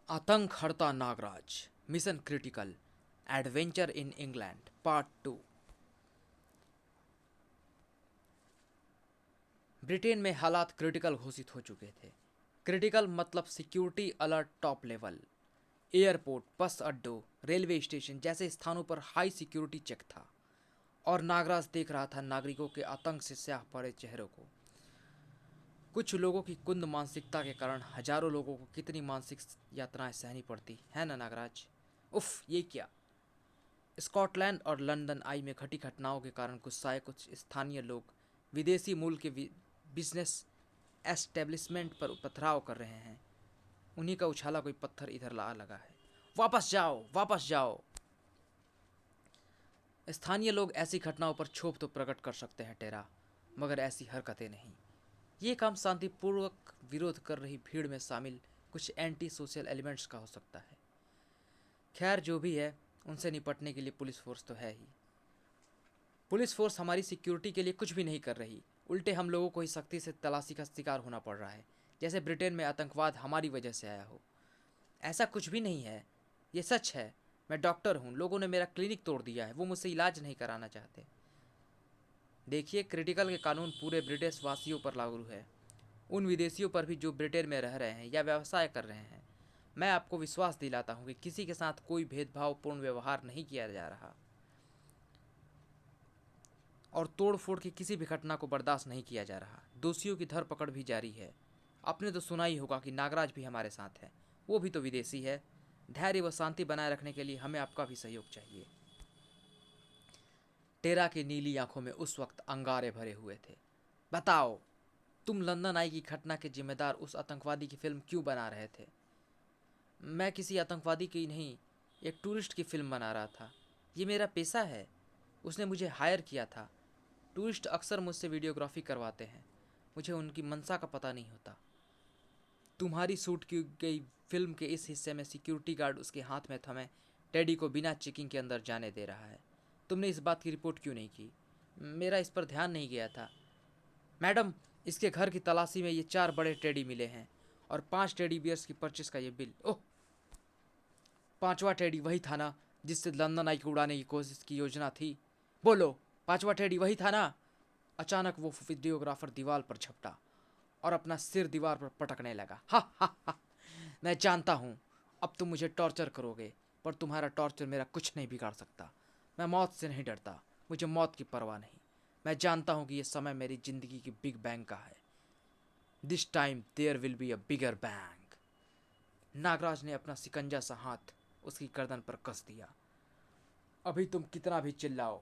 आतंक हरता Nagraj mission critical adventure in England part 2। Britain में हालात क्रिटिकल घोषित हो चुके थे। क्रिटिकल मतलब security alert top level. Airport, bus अड्डों, रेलवे स्टेशन जैसे स्थानों पर हाई सिक्योरिटी चेक था और नागराज देख रहा था नागरिकों के आतंक से स्याह पड़े चेहरों को। कुछ लोगों की कुंद मानसिकता के कारण हजारों लोगों को कितनी मानसिक यातनाएं सहनी पड़ती है ना नागराज। उफ, ये क्या। स्कॉटलैंड और लंदन आई में घटी घटनाओं के कारण गुस्साए कुछ स्थानीय लोग विदेशी मूल के बिजनेस एस्टेब्लिशमेंट पर पथराव कर रहे हैं। उन्हीं का उछाला कोई पत्थर इधर ला लगा है। वापस जाओ, वापस जाओ। स्थानीय लोग ऐसी घटनाओं पर क्षोभ तो प्रकट कर सकते हैं टेरा, मगर ऐसी हरकतें नहीं। ये काम शांतिपूर्वक विरोध कर रही भीड़ में शामिल कुछ एंटी सोशल एलिमेंट्स का हो सकता है। खैर, जो भी है, उनसे निपटने के लिए पुलिस फोर्स तो है ही। पुलिस फोर्स हमारी सिक्योरिटी के लिए कुछ भी नहीं कर रही, उल्टे हम लोगों को ही सख्ती से तलाशी का शिकार होना पड़ रहा है, जैसे ब्रिटेन में आतंकवाद हमारी वजह से आया हो। ऐसा कुछ भी नहीं है, ये सच है। मैं डॉक्टर हूँ, लोगों ने मेरा क्लिनिक तोड़ दिया है, वो मुझसे इलाज नहीं कराना चाहते। देखिए, क्रिटिकल के कानून पूरे ब्रिटिश वासियों पर लागू है, उन विदेशियों पर भी जो ब्रिटेन में रह रहे हैं या व्यवसाय कर रहे हैं। मैं आपको विश्वास दिलाता हूँ कि किसी के साथ कोई भेदभावपूर्ण व्यवहार नहीं किया जा रहा और तोड़फोड़ की किसी भी घटना को बर्दाश्त नहीं किया जा रहा। दोषियों की धरपकड़ भी जारी है। आपने तो सुना ही होगा कि नागराज भी हमारे साथ है, वो भी तो विदेशी है। धैर्य व शांति बनाए रखने के लिए हमें आपका भी सहयोग चाहिए। टेरा की नीली आंखों में उस वक्त अंगारे भरे हुए थे। बताओ, तुम लंदन आई की घटना के जिम्मेदार उस आतंकवादी की फिल्म क्यों बना रहे थे? मैं किसी आतंकवादी की नहीं, एक टूरिस्ट की फिल्म बना रहा था। ये मेरा पेशा है, उसने मुझे हायर किया था। टूरिस्ट अक्सर मुझसे वीडियोग्राफी करवाते हैं, मुझे उनकी मंशा का पता नहीं होता। तुम्हारी शूट की गई फिल्म के इस हिस्से में सिक्योरिटी गार्ड उसके हाथ में थमे टेडी को बिना चेकिंग के अंदर जाने दे रहा है। तुमने इस बात की रिपोर्ट क्यों नहीं की? मेरा इस पर ध्यान नहीं गया था। मैडम, इसके घर की तलाशी में ये 4 बड़े टेडी मिले हैं और 5 टेडी बियर्स की परचेस का ये बिल। ओह, 5वां टेडी वही था ना जिससे लंदन आई को उड़ाने की कोशिश की योजना थी? बोलो, 5वां टेडी वही था ना? अचानक वो वीडियोग्राफर दीवार पर झपटा और अपना सिर दीवार पर पटकने लगा। हा हा हा। मैं जानता हूँ, अब तुम मुझे टॉर्चर करोगे, पर तुम्हारा टॉर्चर मेरा कुछ नहीं बिगाड़ सकता। मैं मौत से नहीं डरता, मुझे मौत की परवाह नहीं। मैं जानता हूँ कि यह समय मेरी जिंदगी की बिग बैंग का है। This time there will be a bigger bang. Nagraj ने अपना सिकंजा सा हाथ उसकी गर्दन पर कस दिया। अभी तुम कितना भी चिल्लाओ,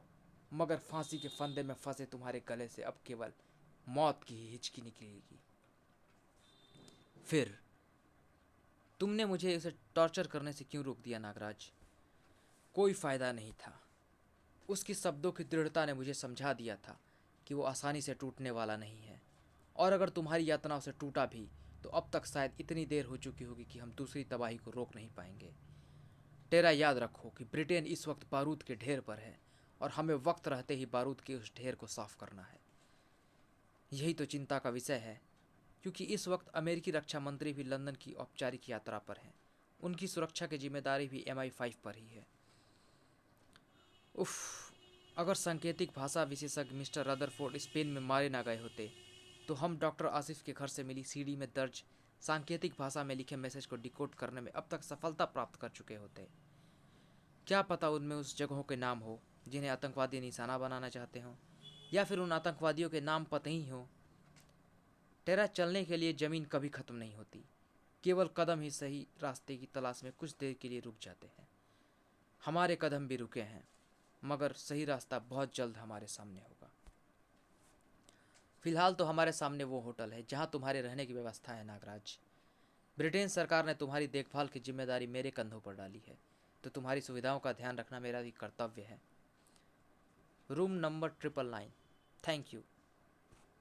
मगर फांसी के फंदे में फंसे तुम्हारे गले से अब केवल मौत की ही हिचकी निकलेगी। फिर तुमने मुझे उसे टॉर्चर करने से क्यों रोक दिया नागराज? कोई फायदा नहीं था। उसकी शब्दों की दृढ़ता ने मुझे समझा दिया था कि वो आसानी से टूटने वाला नहीं है, और अगर तुम्हारी यातनाओं से टूटा भी तो अब तक शायद इतनी देर हो चुकी होगी कि हम दूसरी तबाही को रोक नहीं पाएंगे। टेरा, याद रखो कि ब्रिटेन इस वक्त बारूद के ढेर पर है और हमें वक्त रहते ही बारूद के उस ढेर को साफ करना है। यही तो चिंता का विषय है, क्योंकि इस वक्त अमेरिकी रक्षा मंत्री भी लंदन की औपचारिक यात्रा पर हैं। उनकी सुरक्षा की जिम्मेदारी भी MI5 पर ही है। उफ, अगर सांकेतिक भाषा विशेषज्ञ मिस्टर रदरफोर्ड स्पेन में मारे ना गए होते तो हम डॉक्टर आसिफ के घर से मिली सीडी में दर्ज सांकेतिक भाषा में लिखे मैसेज को डिकोड करने में अब तक सफलता प्राप्त कर चुके होते। क्या पता उनमें उस जगहों के नाम हो जिन्हें आतंकवादी निशाना बनाना चाहते हों, या फिर उन आतंकवादियों के नाम पता ही हों। टेरा, चलने के लिए ज़मीन कभी ख़त्म नहीं होती, केवल कदम ही सही रास्ते की तलाश में कुछ देर के लिए रुक जाते हैं। हमारे कदम भी रुके हैं, मगर सही रास्ता बहुत जल्द हमारे सामने होगा। फिलहाल तो हमारे सामने वो होटल है जहाँ तुम्हारे रहने की व्यवस्था है नागराज। ब्रिटेन सरकार ने तुम्हारी देखभाल की जिम्मेदारी मेरे कंधों पर डाली है, तो तुम्हारी सुविधाओं का ध्यान रखना मेरा भी कर्तव्य है। Room number 999। Thank you.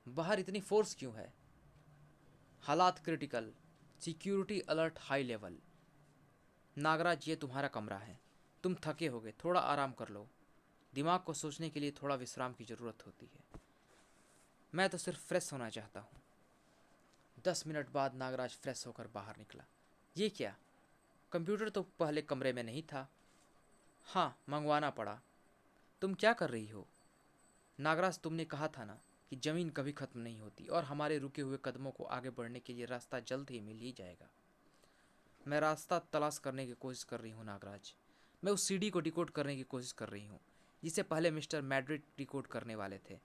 बाहर इतनी फोर्स क्यों है? हालात critical, security alert high level. Nagraj, ये तुम्हारा कमरा है। तुम थके होगे, थोड़ा आराम कर लो। दिमाग को सोचने के लिए थोड़ा विश्राम की ज़रूरत होती है। मैं तो सिर्फ फ्रेश होना चाहता हूँ। 10 मिनट बाद नागराज फ्रेश होकर बाहर निकला। ये क्या? कंप्यूटर तो पहले कमरे में नहीं था। हाँ, मंगवाना पड़ा। तुम क्या कर रही हो? नागराज, तुमने कहा था ना कि ज़मीन कभी ख़त्म नहीं होती और हमारे रुके हुए कदमों को आगे बढ़ने के लिए रास्ता जल्द ही मिल ही जाएगा। मैं रास्ता तलाश करने की कोशिश कर रही हूँ नागराज। मैं उस सीडी को डिकोड करने की कोशिश कर रही हूँ जिसे पहले मिस्टर मैड्रिड डिकोड करने वाले थे।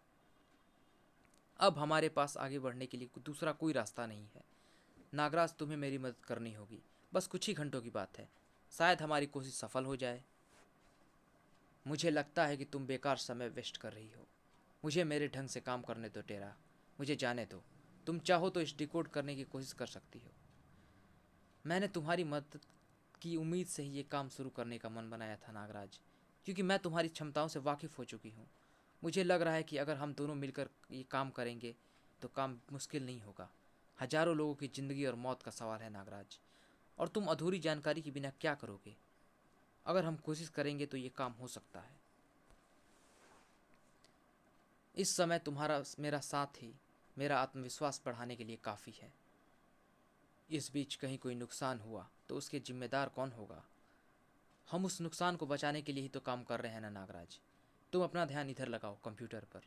अब हमारे पास आगे बढ़ने के लिए दूसरा कोई रास्ता नहीं है। नागराज, तुम्हें मेरी मदद करनी होगी। बस कुछ ही घंटों की बात है, शायद हमारी कोशिश सफल हो जाए। मुझे लगता है कि तुम बेकार समय वेस्ट कर रही हो। मुझे मेरे ढंग से काम करने दो टेरा। मुझे जाने दो। तुम चाहो तो इस डिकोड करने की कोशिश कर सकती हो। मैंने तुम्हारी मदद की उम्मीद से ही ये काम शुरू करने का मन बनाया था नागराज, क्योंकि मैं तुम्हारी क्षमताओं से वाकिफ़ हो चुकी हूँ। मुझे लग रहा है कि अगर हम दोनों मिलकर ये काम करेंगे तो काम मुश्किल नहीं होगा। हजारों लोगों की ज़िंदगी और मौत का सवाल है नागराज, और तुम अधूरी जानकारी के बिना क्या करोगे? अगर हम कोशिश करेंगे तो ये काम हो सकता है। इस समय तुम्हारा मेरा साथ ही मेरा आत्मविश्वास बढ़ाने के लिए काफ़ी है। इस बीच कहीं कोई नुकसान हुआ तो उसके जिम्मेदार कौन होगा? हम उस नुकसान को बचाने के लिए ही तो काम कर रहे हैं ना नागराज। तुम अपना ध्यान इधर लगाओ, कंप्यूटर पर।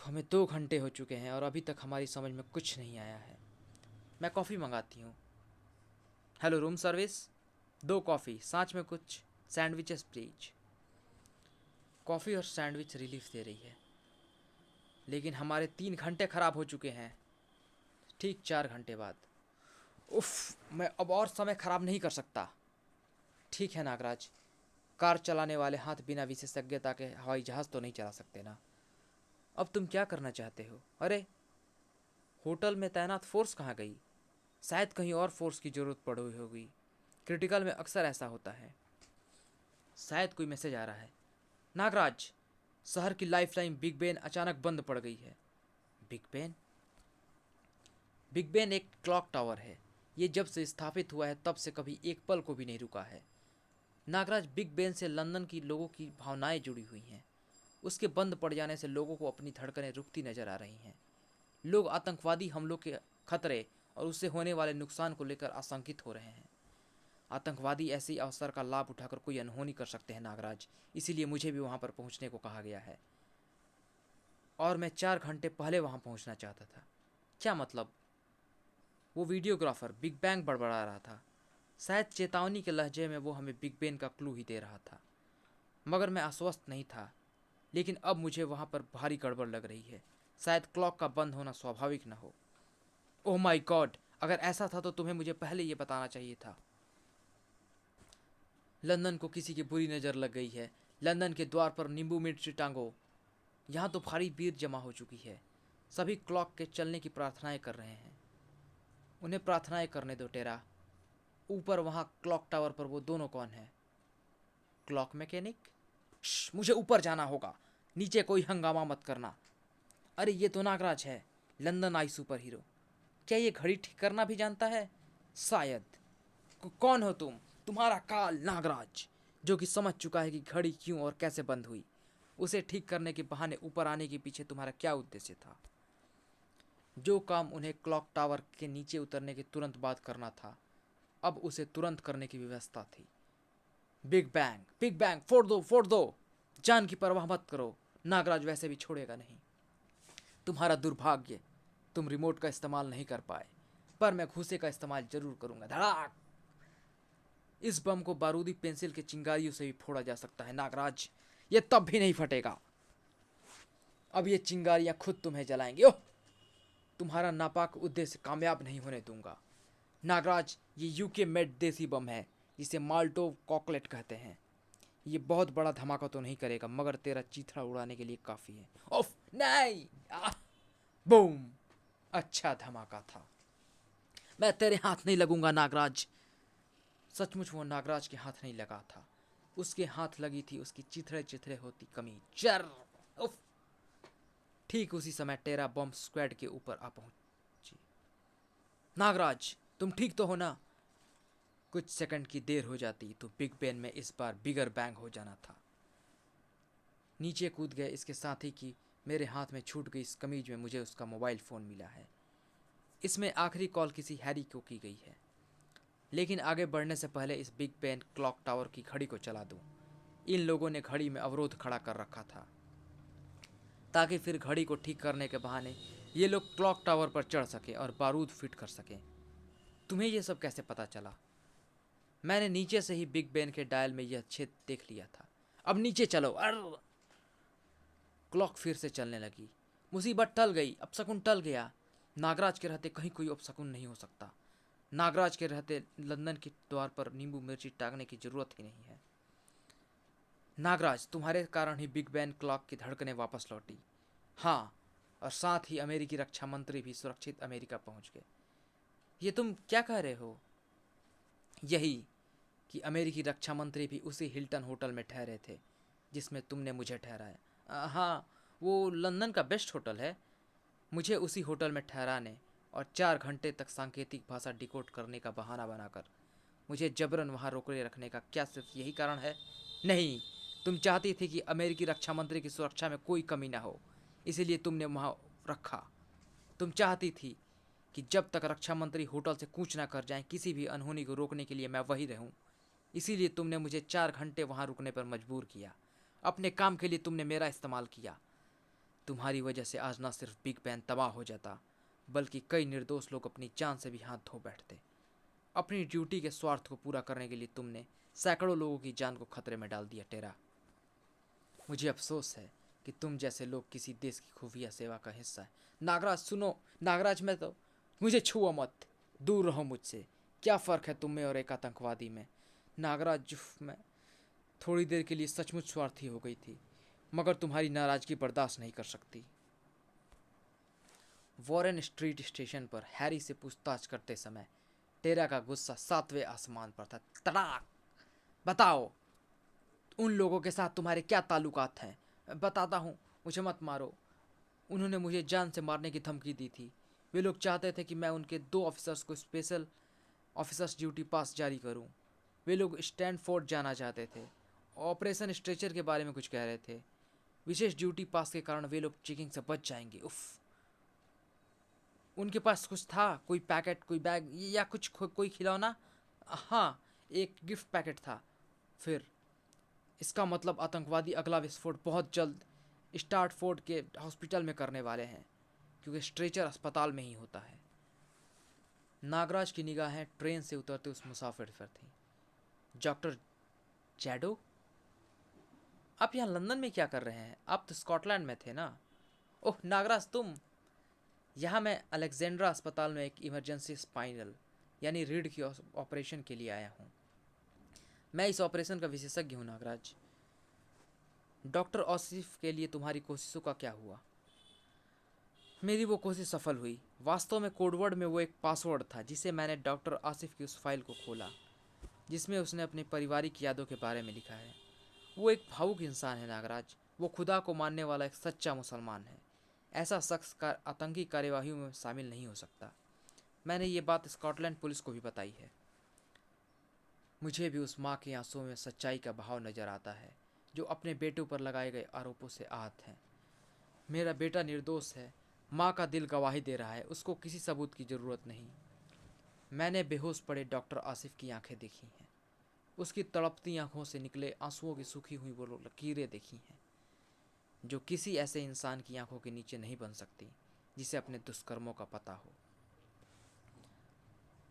हमें 2 घंटे हो चुके हैं और अभी तक हमारी समझ में कुछ नहीं आया है। मैं कॉफ़ी मंगाती हूँ। हेलो रूम सर्विस, 2 कॉफ़ी, साथ में कुछ सैंडविचेस प्लीज। कॉफ़ी और सैंडविच रिलीफ दे रही है, लेकिन हमारे 3 घंटे खराब हो चुके हैं। ठीक 4 घंटे बाद। उफ, मैं अब और समय खराब नहीं कर सकता। ठीक है नागराज, कार चलाने वाले हाथ बिना विशेषज्ञता के हवाई जहाज़ तो नहीं चला सकते ना। अब तुम क्या करना चाहते हो? अरे, होटल में तैनात फोर्स कहाँ गई? शायद कहीं और फोर्स की ज़रूरत पड़ हुई होगी। क्रिटिकल में अक्सर ऐसा होता है। शायद कोई मैसेज आ रहा है। नागराज, शहर की लाइफलाइन बिग बेन अचानक बंद पड़ गई है। Big Ben? बिग बेन एक क्लॉक टावर है। ये जब से स्थापित हुआ है तब से कभी एक पल को भी नहीं रुका है। नागराज, बिग बेन से लंदन की लोगों की भावनाएं जुड़ी हुई हैं। उसके बंद पड़ जाने से लोगों को अपनी धड़कनें रुकती नजर आ रही हैं। लोग आतंकवादी हमलों के खतरे और उससे होने वाले नुकसान को लेकर आशंकित हो रहे हैं। आतंकवादी ऐसे अवसर का लाभ उठाकर कोई अनहोनी कर सकते हैं नागराज, इसीलिए मुझे भी वहां पर पहुंचने को कहा गया है। और मैं 4 घंटे पहले वहां पहुंचना चाहता था। क्या मतलब? वो वीडियोग्राफर बिग बैंग बड़बड़ा रहा था। शायद चेतावनी के लहजे में वो हमें बिग बेन का क्लू ही दे रहा था। मगर मैं आश्वस्त नहीं था। लेकिन अब मुझे वहां पर भारी गड़बड़ लग रही है। शायद क्लॉक का बंद होना स्वाभाविक न हो। ओह माय गॉड, अगर ऐसा था तो तुम्हें मुझे पहले ये बताना चाहिए था। लंदन को किसी की बुरी नज़र लग गई है। लंदन के द्वार पर नींबू मिर्ची टांगो। यहाँ तो भारी भीड़ जमा हो चुकी है। सभी क्लॉक के चलने की प्रार्थनाएं कर रहे हैं। उन्हें प्रार्थनाएं करने दो टेरा। ऊपर वहाँ क्लॉक टावर पर वो दोनों कौन है? Clock mechanic? मुझे ऊपर जाना होगा। नीचे कोई हंगामा मत करना। अरे, ये तो नागराज है, लंदन आई सुपर हीरो। क्या ये घड़ी ठीक करना भी जानता है? शायद। कौन हो तुम? तुम्हारा काल नागराज, जो कि समझ चुका है कि घड़ी क्यों और कैसे बंद हुई। उसे ठीक करने के बहाने ऊपर आने के पीछे तुम्हारा क्या उद्देश्य था? जो काम उन्हें क्लॉक टावर के नीचे उतरने के तुरंत बाद करना था, अब उसे तुरंत करने की व्यवस्था थी। बिग बैंग, बिग बैंग, फोड़ दो, फोड़ दो। जान की परवाह मत करो, नागराज वैसे भी छोड़ेगा नहीं। तुम्हारा दुर्भाग्य, तुम रिमोट का इस्तेमाल नहीं कर पाए, पर मैं घूसे का इस्तेमाल जरूर करूंगा। धड़ाक। इस बम को बारूदी पेंसिल के चिंगारियों से भी फोड़ा जा सकता है नागराज, ये तब भी नहीं फटेगा। अब ये चिंगारियां खुद तुम्हें जलाएंगी। ओह, तुम्हारा नापाक उद्देश्य कामयाब नहीं होने दूंगा। नागराज, ये यूके मेड देसी बम है, जिसे माल्टोव कॉकलेट कहते हैं। ये बहुत बड़ा धमाका तो नहीं करेगा, मगर तेरा चीथड़ा उड़ाने के लिए काफ़ी है। ओफ नहीं! बूम! अच्छा धमाका था। मैं तेरे हाथ नहीं लगूंगा नागराज। सचमुच वो नागराज के हाथ नहीं लगा था। उसके हाथ लगी थी उसकी चिथड़े चिथड़े होती कमीज। जर! उफ! ठीक उसी समय टेरा बम स्क्वाड के ऊपर आ पहुंची। नागराज, तुम ठीक तो हो ना? कुछ सेकंड की देर हो जाती तो बिग बेन में इस बार बिगर बैंग हो जाना था। नीचे कूद गए, इसके साथ ही कि मेरे हाथ में छूट गई इस कमीज में मुझे उसका मोबाइल फ़ोन मिला है। इसमें आखिरी कॉल किसी हैरी को की गई है। लेकिन आगे बढ़ने से पहले इस बिग बेन क्लॉक टावर की घड़ी को चला दूं। इन लोगों ने घड़ी में अवरोध खड़ा कर रखा था ताकि फिर घड़ी को ठीक करने के बहाने ये लोग क्लॉक टावर पर चढ़ सके और बारूद फिट कर सकें। तुम्हें यह सब कैसे पता चला? मैंने नीचे से ही बिग बेन के डायल में यह छेद देख लिया था। अब नीचे चलो। क्लॉक फिर से चलने लगी। मुसीबत टल गई, अपशकुन टल गया। नागराज के रहते कहीं कोई अपशकुन नहीं हो सकता। नागराज के रहते लंदन के द्वार पर नींबू मिर्ची टांगने की जरूरत ही नहीं है। नागराज, तुम्हारे कारण ही बिग बैन क्लॉक की धड़कनें वापस लौटी। हाँ, और साथ ही अमेरिकी रक्षा मंत्री भी सुरक्षित अमेरिका पहुंच गए। ये तुम क्या कह रहे हो? यही कि अमेरिकी रक्षा मंत्री भी उसी हिल्टन होटल में ठहरे थे जिसमें तुमने मुझे ठहराया। हाँ, वो लंदन का बेस्ट होटल है। मुझे उसी होटल में ठहराने और 4 घंटे तक सांकेतिक भाषा डिकोड करने का बहाना बनाकर मुझे जबरन वहाँ रोके रखने का क्या सिर्फ यही कारण है? नहीं, तुम चाहती थी कि अमेरिकी रक्षा मंत्री की सुरक्षा में कोई कमी ना हो, इसीलिए तुमने वहाँ रखा। तुम चाहती थी कि जब तक रक्षा मंत्री होटल से कूच ना कर जाएं, किसी भी अनहोनी को रोकने के लिए मैं वहीं रहूं। इसीलिए तुमने मुझे 4 घंटे वहाँ रुकने पर मजबूर किया। अपने काम के लिए तुमने मेरा इस्तेमाल किया। तुम्हारी वजह से आज ना सिर्फ बिग बैन तबाह हो जाता, बल्कि कई निर्दोष लोग अपनी जान से भी हाथ धो बैठते। अपनी ड्यूटी के स्वार्थ को पूरा करने के लिए तुमने सैकड़ों लोगों की जान को खतरे में डाल दिया टेरा। मुझे अफसोस है कि तुम जैसे लोग किसी देश की खुफिया सेवा का हिस्सा है। नागराज सुनो, नागराज मैं तो मुझे छुओ मत, दूर रहो मुझसे। क्या फ़र्क है तुम में और एक आतंकवादी में? नागराज, जुफ, मैं थोड़ी देर के लिए सचमुच स्वार्थी हो गई थी, मगर तुम्हारी नाराज़गी बर्दाश्त नहीं कर सकती। वॉरेन स्ट्रीट स्टेशन पर हैरी से पूछताछ करते समय टेरा का गुस्सा 7वें आसमान पर था। तड़ाक! बताओ, उन लोगों के साथ तुम्हारे क्या ताल्लुकात हैं? बताता हूँ, मुझे मत मारो। उन्होंने मुझे जान से मारने की धमकी दी थी। वे लोग चाहते थे कि मैं उनके 2 ऑफिसर्स को स्पेशल ऑफिसर्स ड्यूटी पास जारी करूं। वे लोग स्टैनफोर्ड जाना चाहते थे। ऑपरेशन स्ट्रेचर के बारे में कुछ कह रहे थे। विशेष ड्यूटी पास के कारण वे लोग चेकिंग से बच जाएंगे। उफ! उनके पास कुछ था, कोई पैकेट, कोई बैग या कुछ कोई खिलौना? हाँ, एक गिफ्ट पैकेट था। फिर इसका मतलब आतंकवादी अगला विस्फोट बहुत जल्द स्टार्टफोर्ड के हॉस्पिटल में करने वाले हैं, क्योंकि स्ट्रेचर अस्पताल में ही होता है। नागराज की निगाहें ट्रेन से उतरते उस मुसाफिर पर थीं। डॉक्टर जैडो, आप यहाँ लंदन में क्या कर रहे हैं? आप तो स्कॉटलैंड में थे ना? ओह नागराज, तुम यहाँ। मैं अलेक्जेंड्रा अस्पताल में एक इमरजेंसी स्पाइनल यानी रीढ़ की ऑपरेशन के लिए आया हूँ। मैं इस ऑपरेशन का विशेषज्ञ हूँ नागराज। डॉक्टर आसिफ के लिए तुम्हारी कोशिशों का क्या हुआ? मेरी वो कोशिश सफल हुई। वास्तव में कोडवर्ड में वो एक पासवर्ड था जिसे मैंने डॉक्टर आसिफ की उस फाइल को खोला जिसमें उसने अपनी पारिवारिक यादों के बारे में लिखा है। वो एक भावुक इंसान है नागराज। वो खुदा को मानने वाला एक सच्चा मुसलमान है। ऐसा शख्स का आतंकी कार्यवाहियों में शामिल नहीं हो सकता। मैंने ये बात स्कॉटलैंड पुलिस को भी बताई है। मुझे भी उस माँ के आंसुओं में सच्चाई का भाव नजर आता है जो अपने बेटों पर लगाए गए आरोपों से आहत हैं। मेरा बेटा निर्दोष है। माँ का दिल गवाही दे रहा है। उसको किसी सबूत की ज़रूरत नहीं। मैंने बेहोश पड़े डॉक्टर आसिफ की आंखें देखी हैं। उसकी तड़पती आंखों से निकले आंसुओं की सूखी हुई वो लकीरें देखी हैं जो किसी ऐसे इंसान की आंखों के नीचे नहीं बन सकती जिसे अपने दुष्कर्मों का पता हो।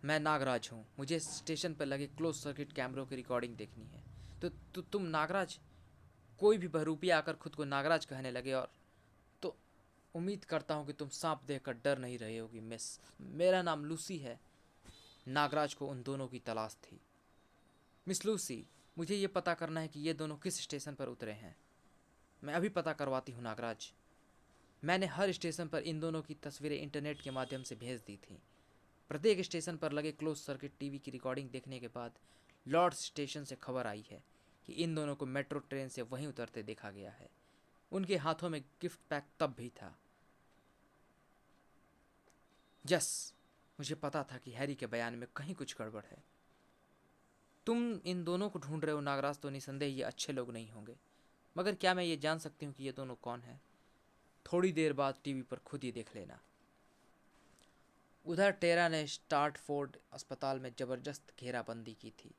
मैं नागराज हूँ। मुझे स्टेशन पर लगे क्लोज सर्किट कैमरों की रिकॉर्डिंग देखनी है। तो तुम नागराज, कोई भी बहरूपिया आकर खुद को नागराज कहने लगे और तो उम्मीद करता हूँ कि तुम सांप देखकर डर नहीं रहे होगी मिस। मेरा नाम लूसी है। नागराज को उन दोनों की तलाश थी। मिस लूसी, मुझे ये पता करना है कि ये दोनों किस स्टेशन पर उतरे हैं। मैं अभी पता करवाती हूँ नागराज। मैंने हर स्टेशन पर इन दोनों की तस्वीरें इंटरनेट के माध्यम से भेज दी थी। प्रत्येक स्टेशन पर लगे क्लोज सर्किट टीवी की रिकॉर्डिंग देखने के बाद लॉर्ड्स स्टेशन से खबर आई है कि इन दोनों को मेट्रो ट्रेन से वहीं उतरते देखा गया है। उनके हाथों में गिफ्ट पैक तब भी था। यस, मुझे पता था कि हैरी के बयान में कहीं कुछ गड़बड़ है। तुम इन दोनों को ढूंढ रहे हो नागराज, तो निसंदेह ये अच्छे लोग नहीं होंगे, मगर क्या मैं ये जान सकती हूँ कि ये दोनों कौन हैं? थोड़ी देर बाद टीवी पर खुद ही देख लेना। उधर टेरा ने स्टार्टफोर्ड अस्पताल में जबरदस्त घेराबंदी की थी।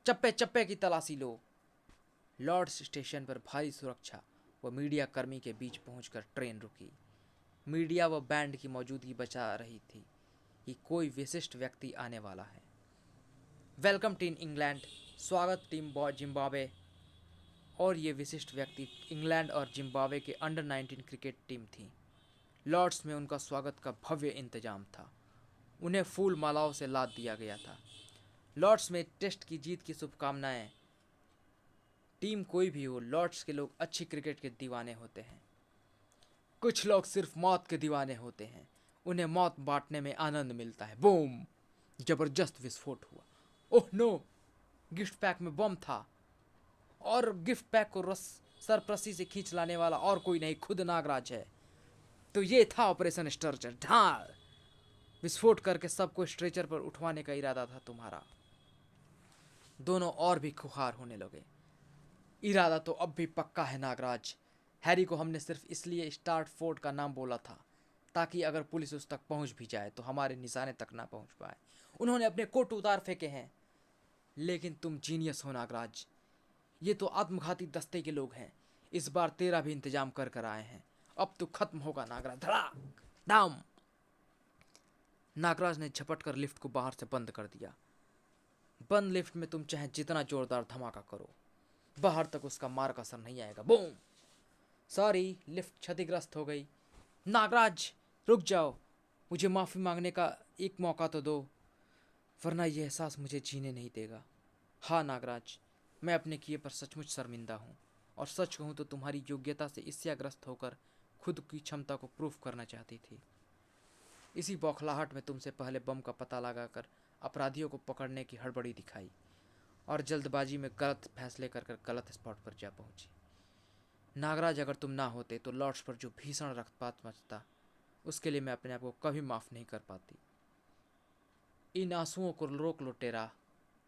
चप्पे चप्पे की तलाशी लो। लॉर्ड्स स्टेशन पर भारी सुरक्षा व मीडिया कर्मी के बीच पहुंचकर ट्रेन रुकी। मीडिया व बैंड की मौजूदगी बचा रही थी कि कोई विशिष्ट व्यक्ति आने वाला है। वेलकम टीम इंग्लैंड, स्वागत टीम जिम्बाब्वे। और ये विशिष्ट व्यक्ति इंग्लैंड और जिम्बाब्वे के अंडर 19 क्रिकेट टीम थी। लॉर्ड्स में उनका स्वागत का भव्य इंतजाम था। उन्हें फूल मालाओं से लाद दिया गया था। लॉर्ड्स में टेस्ट की जीत की शुभकामनाएं। टीम कोई भी हो, लॉर्ड्स के लोग अच्छी क्रिकेट के दीवाने होते हैं। कुछ लोग सिर्फ मौत के दीवाने होते हैं, उन्हें मौत बांटने में आनंद मिलता है। बूम! जबरदस्त विस्फोट हुआ। Oh no! गिफ्ट पैक में बम था और गिफ्ट पैक को सरप्रसी से खींच लाने वाला और कोई नहीं, खुद नागराज है। तो ये था ऑपरेशन स्टर्चर। ढाल! विस्फोट करके सबको स्ट्रेचर पर उठवाने का इरादा था तुम्हारा। दोनों और भी खुखार होने लगे। इरादा तो अब भी पक्का है नागराज। हैरी को हमने सिर्फ इसलिए स्टार्टफोर्ड का नाम बोला था ताकि अगर पुलिस उस तक पहुंच भी जाए तो हमारे निशाने तक ना पहुंच पाए। उन्होंने अपने कोट उतार फेंके हैं। लेकिन तुम जीनियस हो नागराज। ये तो आत्मघाती दस्ते के लोग हैं। इस बार तेरा भी इंतजाम कर कर आए हैं। अब तो खत्म होगा नागराज। धड़ाक दाम! नागराज ने झपट कर लिफ्ट को बाहर से बंद कर दिया। बंद लिफ्ट में तुम चाहे जितना जोरदार धमाका करो, बाहर तक उसका मार्क असर नहीं आएगा। बूम! सॉरी, लिफ्ट क्षतिग्रस्त हो गई। नागराज रुक जाओ, मुझे माफ़ी मांगने का एक मौका तो दो, वरना यह एहसास मुझे जीने नहीं देगा। हाँ नागराज, मैं अपने किए पर सचमुच शर्मिंदा हूँ, और सच कहूँ तो तुम्हारी योग्यता से ईर्ष्याग्रस्त होकर खुद की क्षमता को प्रूफ करना चाहती थी। इसी बौखलाहट में तुमसे पहले बम का पता लगाकर अपराधियों को पकड़ने की हड़बड़ी दिखाई और जल्दबाजी में गलत फैसले कर गलत स्पॉट पर जा पहुंची। नागराज, अगर तुम ना होते तो लॉर्ड्स पर जो भीषण रक्तपात मचता, उसके लिए मैं अपने आप को कभी माफ़ नहीं कर पाती। इन आंसुओं को रोक लो टेरा,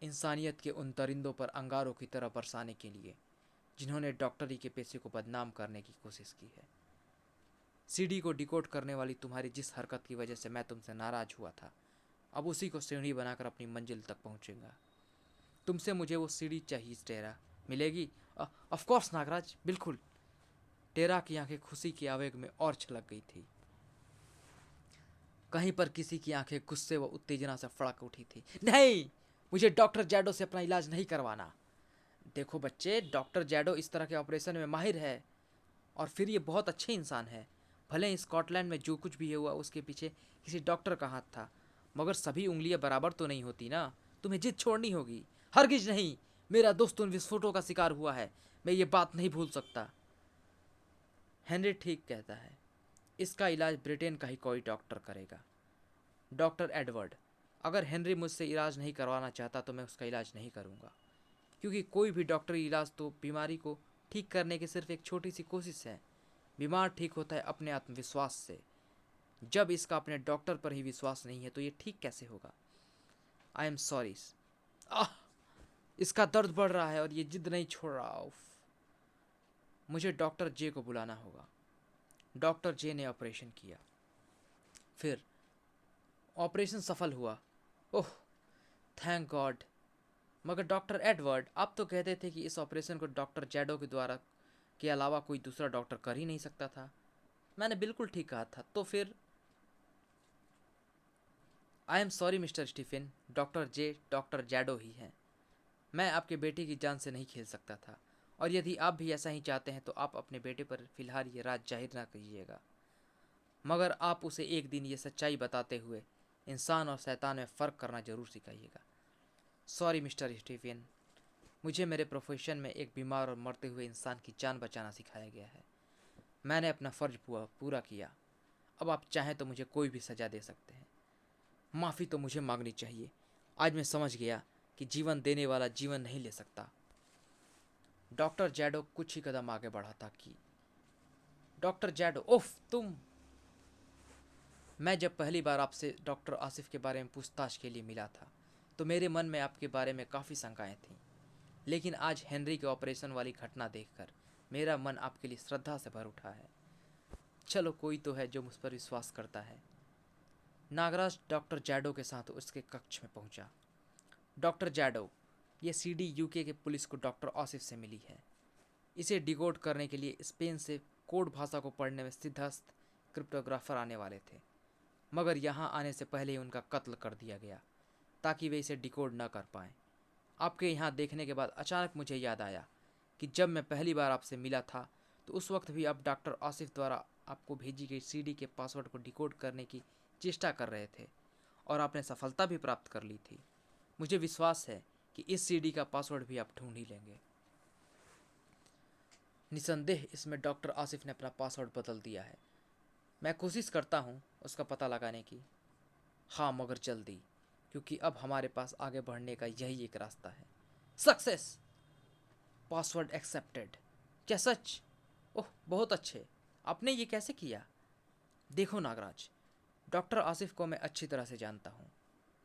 इंसानियत के उन दरिंदों पर अंगारों की तरह बरसाने के लिए जिन्होंने डॉक्टरी के पेशे को बदनाम करने की कोशिश की है। सीडी को डिकोड करने वाली तुम्हारी जिस हरकत की वजह से मैं तुमसे नाराज हुआ था, अब उसी को सीढ़ी बनाकर अपनी मंजिल तक पहुंचूंगा। तुमसे मुझे वो सीढ़ी चाहिए टेरा, मिलेगी? ऑफ कोर्स नागराज, बिल्कुल। टेरा की आंखें खुशी की आवेग में और छलक गई थी। कहीं पर किसी की आंखें गुस्से व उत्तेजना से फड़क उठी थी। नहीं, मुझे डॉक्टर जैडो से अपना इलाज नहीं करवाना। देखो बच्चे, डॉक्टर जैडो इस तरह के ऑपरेशन में माहिर है, और फिर ये बहुत अच्छे इंसान है। भले ही स्कॉटलैंड में जो कुछ भी हुआ उसके पीछे किसी डॉक्टर का हाथ था, मगर सभी उंगलियां बराबर तो नहीं होती ना। तुम्हें जिद छोड़नी होगी। हरगिज नहीं, मेरा दोस्त उन विस्फोटों का शिकार हुआ है, मैं ये बात नहीं भूल सकता। हेनरी ठीक कहता है, इसका इलाज ब्रिटेन का ही कोई डॉक्टर करेगा। डॉक्टर एडवर्ड, अगर हेनरी मुझसे इलाज नहीं करवाना चाहता तो मैं उसका इलाज नहीं करूँगा, क्योंकि कोई भी डॉक्टरी इलाज तो बीमारी को ठीक करने की सिर्फ एक छोटी सी कोशिश है। बीमार ठीक होता है अपने आत्मविश्वास से। जब इसका अपने डॉक्टर पर ही विश्वास नहीं है तो ये ठीक कैसे होगा? आई एम सॉरी। आह, इसका दर्द बढ़ रहा है और ये जिद नहीं छोड़ रहा। उफ, मुझे डॉक्टर जे को बुलाना होगा। डॉक्टर जे ने ऑपरेशन किया। फिर ऑपरेशन सफल हुआ। ओह, थैंक गॉड। मगर डॉक्टर एडवर्ड, आप तो कहते थे कि इस ऑपरेशन को डॉक्टर जैडो के द्वारा के अलावा कोई दूसरा डॉक्टर कर ही नहीं सकता था। मैंने बिल्कुल ठीक कहा था। तो फिर I am sorry mister Stephen, doctor जैडो ही हैं। मैं आपके बेटे की जान से नहीं खेल सकता था, और यदि आप भी ऐसा ही चाहते हैं तो आप अपने बेटे पर फिलहाल ये राज जाहिर ना कीजिएगा, मगर आप उसे एक दिन ये सच्चाई बताते हुए इंसान और शैतान में फ़र्क करना जरूर सिखाइएगा। सॉरी मिस्टर स्टीफन, मुझे मेरे प्रोफेशन में एक बीमार और मरते हुए इंसान की जान बचाना सिखाया गया है। मैंने अपना फ़र्ज पूरा किया। अब आप चाहें तो मुझे कोई भी सज़ा दे सकते हैं। माफ़ी तो मुझे मांगनी चाहिए। आज मैं समझ गया कि जीवन देने वाला जीवन नहीं ले सकता। डॉक्टर जैडो कुछ ही कदम आगे बढ़ा था कि डॉक्टर जैडो, उफ तुम! मैं जब पहली बार आपसे डॉक्टर आसिफ के बारे में पूछताछ के लिए मिला था तो मेरे मन में आपके बारे में काफ़ी शंकाएं थीं, लेकिन आज हेनरी के ऑपरेशन वाली घटना देखकर मेरा मन आपके लिए श्रद्धा से भर उठा है। चलो, कोई तो है जो मुझ पर विश्वास करता है। नागराज डॉक्टर जैडो के साथ उसके कक्ष में पहुंचा। डॉक्टर जैडो, ये सीडी यूके के पुलिस को डॉक्टर आसिफ से मिली है। इसे डिकोड करने के लिए स्पेन से कोड भाषा को पढ़ने में सिद्धहस्त क्रिप्टोग्राफर आने वाले थे, मगर यहाँ आने से पहले ही उनका कत्ल कर दिया गया ताकि वे इसे डिकोड न कर पाएँ। आपके यहाँ देखने के बाद अचानक मुझे याद आया कि जब मैं पहली बार आपसे मिला था तो उस वक्त भी आप डॉक्टर आसिफ द्वारा आपको भेजी गई सीडी के पासवर्ड को डिकोड करने की चेष्टा कर रहे थे और आपने सफलता भी प्राप्त कर ली थी। मुझे विश्वास है कि इस सीडी का पासवर्ड भी आप ढूंढ ही लेंगे। निसंदेह इसमें डॉक्टर आसिफ ने अपना पासवर्ड बदल दिया है। मैं कोशिश करता हूँ उसका पता लगाने की। हाँ, मगर जल्दी, क्योंकि अब हमारे पास आगे बढ़ने का यही एक रास्ता है। सक्सेस! Password accepted. क्या सच? ओह, बहुत अच्छे। आपने ये कैसे किया? देखो नागराज, डॉक्टर आसिफ को मैं अच्छी तरह से जानता हूँ।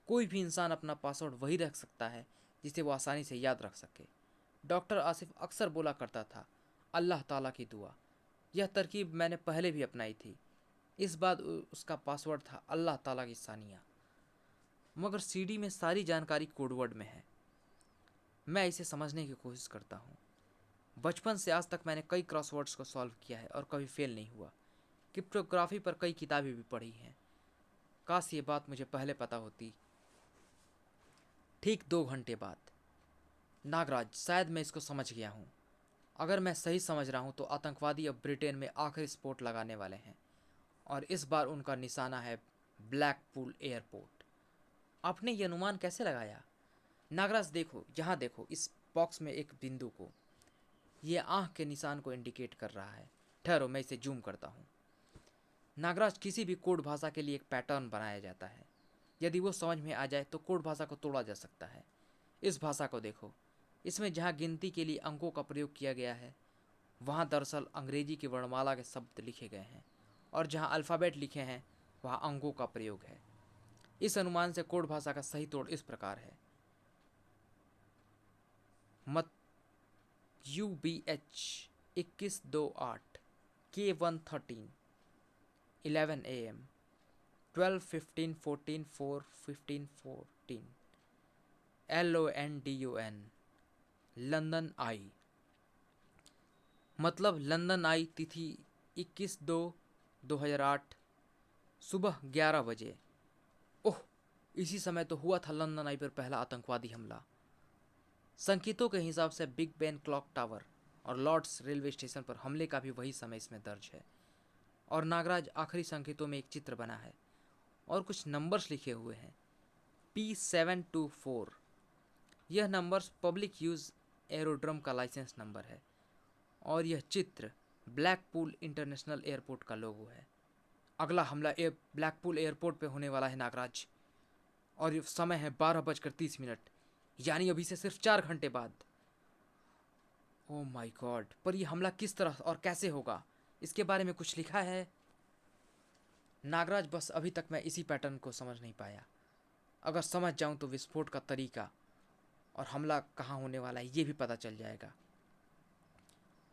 कोई भी इंसान अपना पासवर्ड वही रख सकता है जिसे वो आसानी से याद रख सके। डॉक्टर आसिफ अक्सर बोला करता था, अल्लाह ताला की दुआ। यह तरकीब मैंने पहले भी अपनाई थी। इस बार उसका पासवर्ड था अल्लाह ताला की सानिया। मगर सीडी में सारी जानकारी कोडवर्ड में है। मैं इसे समझने की कोशिश करता हूँ। बचपन से आज तक मैंने कई क्रॉसवर्ड्स को सॉल्व किया है और कभी फेल नहीं हुआ। क्रिप्टोग्राफी पर कई किताबें भी पढ़ी हैं। काश ये बात मुझे पहले पता होती। ठीक 2 घंटे बाद। नागराज, शायद मैं इसको समझ गया हूँ। अगर मैं सही समझ रहा हूँ तो आतंकवादी अब ब्रिटेन में आखिरी स्फोट लगाने वाले हैं और इस बार उनका निशाना है ब्लैकपूल एयरपोर्ट। आपने ये अनुमान कैसे लगाया? नागराज देखो, यहाँ देखो, इस बॉक्स में एक बिंदु को। ये आँख के निशान को इंडिकेट कर रहा है। ठहरो, मैं इसे जूम करता हूँ। नागराज, किसी भी कोड भाषा के लिए एक पैटर्न बनाया जाता है। यदि वो समझ में आ जाए तो कोड भाषा को तोड़ा जा सकता है। इस भाषा को देखो। इसमें जहाँ गिनती के लिए अंकों का प्रयोग किया गया है वहाँ दरअसल अंग्रेजी की वर्णमाला के शब्द लिखे गए हैं और जहाँ अल्फ़ाबेट लिखे हैं वहाँ अंकों का प्रयोग है। इस अनुमान से कोड भाषा का सही तोड़ इस प्रकार है। मत UBH 2128 K113 11 AM 12:15 14 4 15 14 LONDON London आई। मतलब लंदन आई तिथि 21/2/2008 सुबह 11 बजे। ओह, इसी समय तो हुआ था लंदन आई पर पहला आतंकवादी हमला। संकेतों के हिसाब से बिग बेन क्लॉक टावर और लॉर्ड्स रेलवे स्टेशन पर हमले का भी वही समय इसमें दर्ज है। और नागराज, आखिरी संकेतों में एक चित्र बना है और कुछ नंबर्स लिखे हुए हैं। P724। यह नंबर्स पब्लिक यूज़ एरोड्रम का लाइसेंस नंबर है और यह चित्र ब्लैकपूल इंटरनेशनल एयरपोर्ट का लोगो है। अगला हमला ब्लैकपूल एयरपोर्ट पे होने वाला है नागराज, और ये समय है 12:30, यानी अभी से सिर्फ 4 घंटे बाद। ओह माय गॉड, पर यह हमला किस तरह और कैसे होगा, इसके बारे में कुछ लिखा है? नागराज, बस अभी तक मैं इसी पैटर्न को समझ नहीं पाया। अगर समझ जाऊं तो विस्फोट का तरीका और हमला कहाँ होने वाला है ये भी पता चल जाएगा।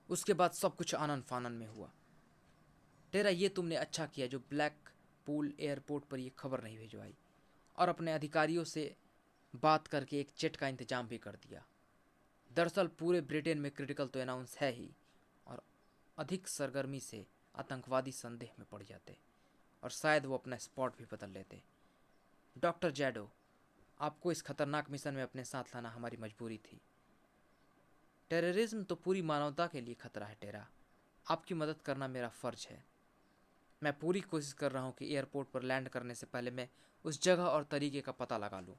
उसके बाद सब कुछ आनन फानन में हुआ। टेरा, ये तुमने अच्छा किया जो ब्लैक पूल एयरपोर्ट पर ये खबर नहीं भिजवाई और अपने अधिकारियों से बात करके एक जेट का इंतजाम भी कर दिया। दरअसल पूरे ब्रिटेन में क्रिटिकल तो अनाउंस है ही, और अधिक सरगर्मी से आतंकवादी संदेह में पड़ जाते और शायद वो अपना स्पॉट भी बदल लेते। डॉक्टर जैडो, आपको इस खतरनाक मिशन में अपने साथ लाना हमारी मजबूरी थी। टेररिज्म तो पूरी मानवता के लिए खतरा है टेरा। आपकी मदद करना मेरा फ़र्ज है। मैं पूरी कोशिश कर रहा हूँ कि एयरपोर्ट पर लैंड करने से पहले मैं उस जगह और तरीके का पता लगा लूँ।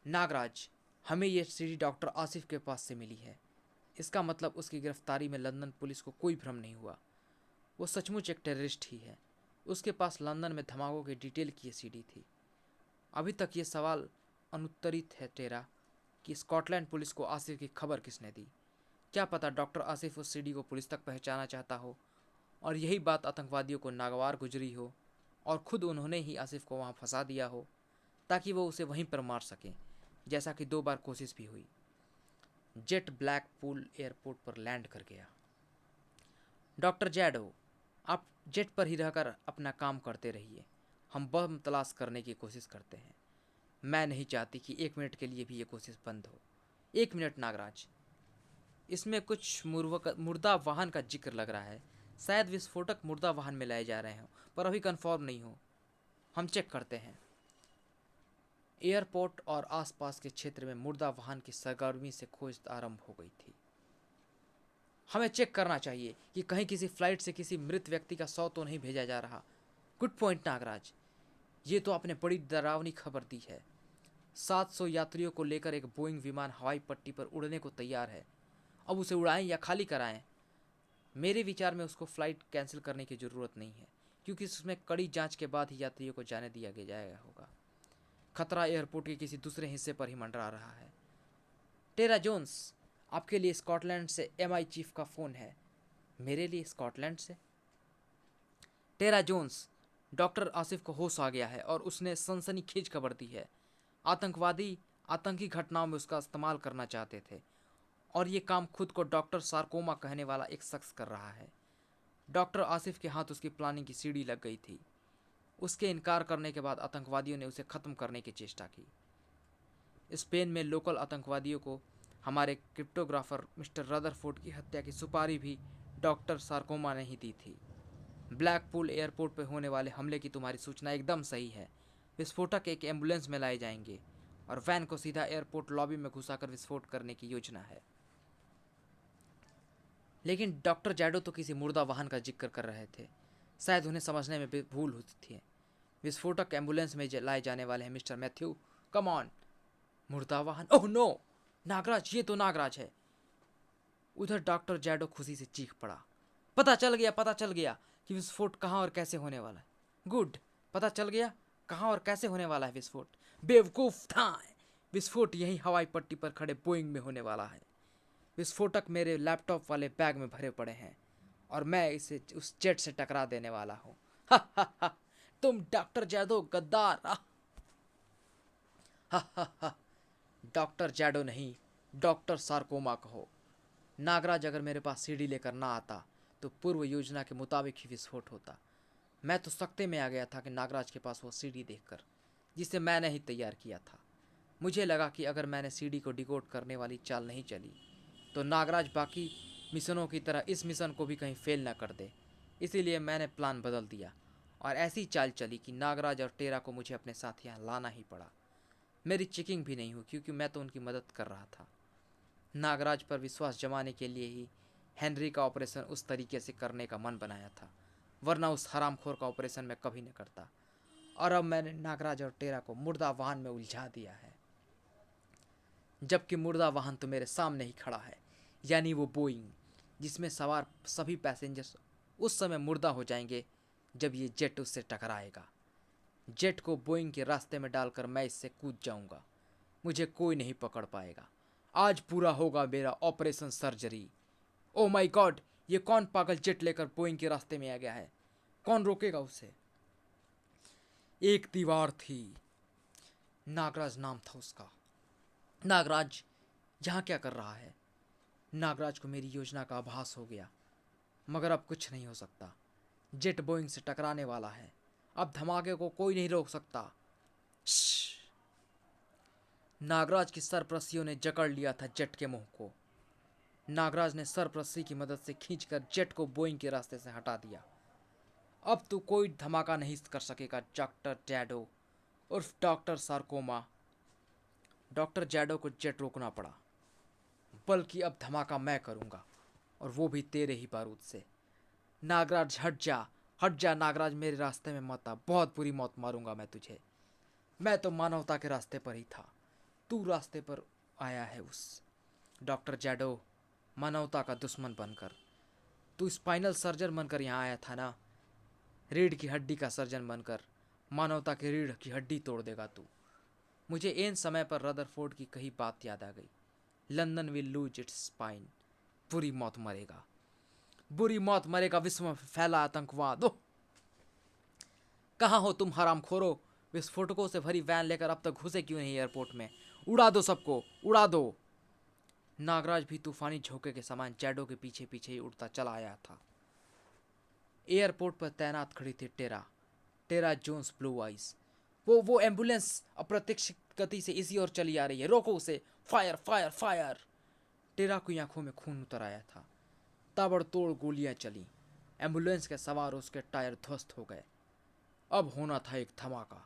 नागराज, हमें ये सीडी डॉक्टर आसिफ के पास से मिली है। इसका मतलब उसकी गिरफ्तारी में लंदन पुलिस को कोई भ्रम नहीं हुआ। वो सचमुच एक टेररिस्ट ही है। उसके पास लंदन में धमाकों की डिटेल की ये सीडी थी। अभी तक ये सवाल अनुत्तरित है टेरा कि स्कॉटलैंड पुलिस को आसिफ की खबर किसने दी। क्या पता डॉक्टर आसिफ उस सीडी को पुलिस तक पहुंचाना चाहता हो और यही बात आतंकवादियों को नागवार गुजरी हो और खुद उन्होंने ही आसिफ को वहां फंसा दिया हो ताकि वो उसे वहीं पर मार सकें, जैसा कि 2 बार कोशिश भी हुई। जेट ब्लैकपूल एयरपोर्ट पर लैंड कर गया। डॉक्टर जैडो, आप जेट पर ही रहकर अपना काम करते रहिए। हम बम तलाश करने की कोशिश करते हैं। मैं नहीं चाहती कि 1 मिनट के लिए भी ये कोशिश बंद हो। 1 मिनट नागराज, इसमें कुछ मुर्दा वाहन का जिक्र लग रहा है। शायद विस्फोटक मुर्दा वाहन में लाए जा रहे हों, पर अभी कंफर्म नहीं हो। हम चेक करते हैं। एयरपोर्ट और आसपास के क्षेत्र में मुर्दा वाहन की सरगर्मी से खोज आरंभ हो गई थी। हमें चेक करना चाहिए कि कहीं किसी फ्लाइट से किसी मृत व्यक्ति का शव तो नहीं भेजा जा रहा। गुड पॉइंट नागराज, ये तो आपने बड़ी डरावनी खबर दी है। 700 यात्रियों को लेकर एक बोइंग विमान हवाई पट्टी पर उड़ने को तैयार है। अब उसे उड़ाएं या खाली कराएं? मेरे विचार में उसको फ्लाइट कैंसिल करने की ज़रूरत नहीं है, क्योंकि उसमें कड़ी जांच के बाद ही यात्रियों को जाने दिया जाएगा होगा। खतरा एयरपोर्ट के किसी दूसरे हिस्से पर ही मंडरा रहा है। टेरा जोन्स, आपके लिए स्कॉटलैंड से MI चीफ का फ़ोन है। मेरे लिए स्कॉटलैंड से? टेरा जोन्स, डॉक्टर आसिफ को होश आ गया है और उसने सनसनीखेज खबर दी है। आतंकवादी आतंकी घटनाओं में उसका इस्तेमाल करना चाहते थे, और ये काम खुद को डॉक्टर सार्कोमा कहने वाला एक शख्स कर रहा है। डॉक्टर आसिफ के हाथ उसकी प्लानिंग की सीढ़ी लग गई थी। उसके इनकार करने के बाद आतंकवादियों ने उसे ख़त्म करने की चेष्टा की। स्पेन में लोकल आतंकवादियों को हमारे क्रिप्टोग्राफर मिस्टर रदरफोर्ड की हत्या की सुपारी भी डॉक्टर सार्कोमा ने ही दी थी। ब्लैकपूल एयरपोर्ट पर होने वाले हमले की तुम्हारी सूचना एकदम सही है। विस्फोटक एक एम्बुलेंस में लाए जाएंगे और वैन को सीधा एयरपोर्ट लॉबी में घुसाकर विस्फोट करने की योजना है। लेकिन डॉक्टर जैडो तो किसी मुर्दा वाहन का जिक्र कर रहे थे। शायद उन्हें समझने में भूल होती थी। विस्फोटक एम्बुलेंस में लाए जाने वाले हैं मिस्टर मैथ्यू। Come on. मुर्दा वाहन? ओह नो नागराज, ये तो नागराज है। उधर डॉक्टर जैडो खुशी से चीख पड़ा। पता चल गया कि विस्फोट कहाँ और कैसे होने वाला है। गुड, पता चल गया कहाँ और कैसे होने वाला है विस्फोट। बेवकूफ था, विस्फोट यहीं हवाई पट्टी पर खड़े बोइंग में होने वाला है। विस्फोटक मेरे लैपटॉप वाले बैग में भरे पड़े हैं और मैं इसे उस जेट से टकरा देने वाला हूँ। हा हा हा, तुम डॉक्टर जैदो गद्दार। हा हा हा, डॉक्टर जैडो नहीं, डॉक्टर सार्कोमा कहो। नागराज, अगर मेरे पास सीढ़ी लेकर ना आता तो पूर्व योजना के मुताबिक ही विस्फोट होता। मैं तो सख्ते में आ गया था कि नागराज के पास वो सीढ़ी देखकर, जिसे मैंने ही तैयार किया था। मुझे लगा कि अगर मैंने सीढ़ी को डिकोड करने वाली चाल नहीं चली तो नागराज बाकी मिशनों की तरह इस मिशन को भी कहीं फेल ना कर दे। इसीलिए मैंने प्लान बदल दिया और ऐसी चाल चली कि नागराज और टेरा को मुझे अपने साथ यहाँ लाना ही पड़ा। मेरी चेकिंग भी नहीं हुई, क्योंकि मैं तो उनकी मदद कर रहा था। नागराज पर विश्वास जमाने के लिए ही हेनरी का ऑपरेशन उस तरीके से करने का मन बनाया था, वरना उस हरामखोर का ऑपरेशन मैं कभी न करता। और अब मैंने नागराज और टेरा को मुर्दा वाहन में उलझा दिया है, जबकि मुर्दा वाहन तो मेरे सामने ही खड़ा है, यानी वो बोइंग जिसमें सवार सभी पैसेंजर्स उस समय मुर्दा हो जाएंगे जब ये जेट उससे टकराएगा। जेट को बोइंग के रास्ते में डालकर मैं इससे कूद जाऊंगा। मुझे कोई नहीं पकड़ पाएगा। आज पूरा होगा मेरा operation surgery. Oh my God, ये कौन पागल जेट लेकर बोइंग के रास्ते में आ गया है? कौन रोकेगा उसे? एक दीवार थी, नागराज नाम था उसका। नागराज यहाँ क्या कर रहा है? नागराज को मेरी योजना का आभास हो गया, मगर अब कुछ नहीं हो सकता। जेट बोइंग से टकराने वाला है। अब धमाके को कोई नहीं रोक सकता। नागराज की सरप्रस्तियों ने जकड़ लिया था जेट के मुंह को। नागराज ने सरप्रस्ती की मदद से खींचकर जेट को बोइंग के रास्ते से हटा दिया। अब तो कोई धमाका नहीं कर सकेगा डॉक्टर जैडो उर्फ डॉक्टर सार्कोमा। डॉक्टर जैडो को जेट रोकना पड़ा, बल्कि अब धमाका मैं करूंगा, और वो भी तेरे ही बारूद से। नागराज हट जा नागराज, मेरे रास्ते में मत आ, बहुत बुरी मौत मारूंगा मैं तुझे। मैं तो मानवता के रास्ते पर ही था, तू रास्ते पर आया है उस डॉक्टर जैडो, मानवता का दुश्मन बनकर। तू स्पाइनल सर्जन बनकर यहाँ आया था ना, रीढ़ की हड्डी का सर्जन बनकर मानवता की रीढ़ की हड्डी तोड़ देगा तू। मुझे इन समय पर रदरफोर्ड की कही बात याद आ गई। London will lose its spine. बुरी मौत मरेगा, बुरी मौत मरेगा विश्व में फैला आतंकवाद। ओह, कहाँ हो तुम हरामखोरो? विस्फोटकों से भरी वैन लेकर अब तक घुसे क्यों नहीं एयरपोर्ट में? उड़ा दो सबको, उड़ा दो। नागराज भी तूफानी झोंके के समान जैडो के पीछे पीछे ही उड़ता चला आया था। एयरपोर्ट पर तैनात खड़ी थी टेरा। टेरा जोन्स ब्लू आइज। वो एम्बुलेंस अप्रत्यक्ष गति से इसी ओर चली आ रही है, रोको उसे, फायर फायर फायर। टेरा की आंखों में खून उतर आया था। ताबड़तोड़ गोलियां चली। एम्बुलेंस के सवार उसके टायर ध्वस्त हो गए। अब होना था एक धमाका।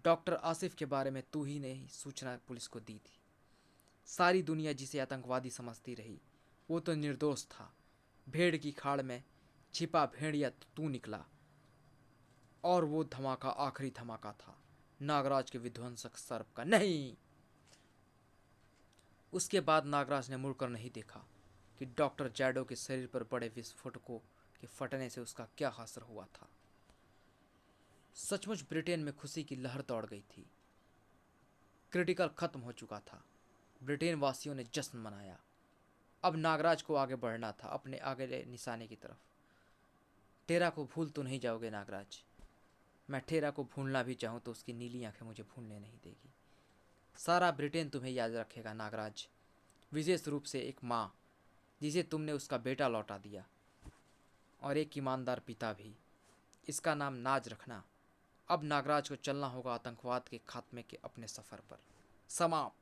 डॉक्टर आसिफ के बारे में तू ही ने ही सूचना पुलिस को दी थी। सारी दुनिया जिसे आतंकवादी समझती रही, वो तो निर्दोष था। भेड़ की खाड़ में छिपा भेड़िया तो तू निकला। और वो धमाका आखिरी धमाका था, नागराज के विध्वंसक सर्प का नहीं। उसके बाद नागराज ने मुड़कर नहीं देखा कि डॉक्टर जैडो के शरीर पर बड़े विस्फोटकों के फटने से उसका क्या असर हुआ था। सचमुच ब्रिटेन में खुशी की लहर दौड़ गई थी। क्रिटिकल खत्म हो चुका था। ब्रिटेन वासियों ने जश्न मनाया। अब नागराज को आगे बढ़ना था, अपने आगे निशाने की तरफ। टेरा को भूल तो नहीं जाओगे नागराज? मैं टेरा को भूलना भी चाहूँ तो उसकी नीली आंखें मुझे भूलने नहीं देगी। सारा ब्रिटेन तुम्हें याद रखेगा नागराज, विशेष रूप से एक माँ जिसे तुमने उसका बेटा लौटा दिया, और एक ईमानदार पिता भी। इसका नाम नाज रखना। अब नागराज को चलना होगा आतंकवाद के खात्मे के अपने सफ़र पर। समाप्त।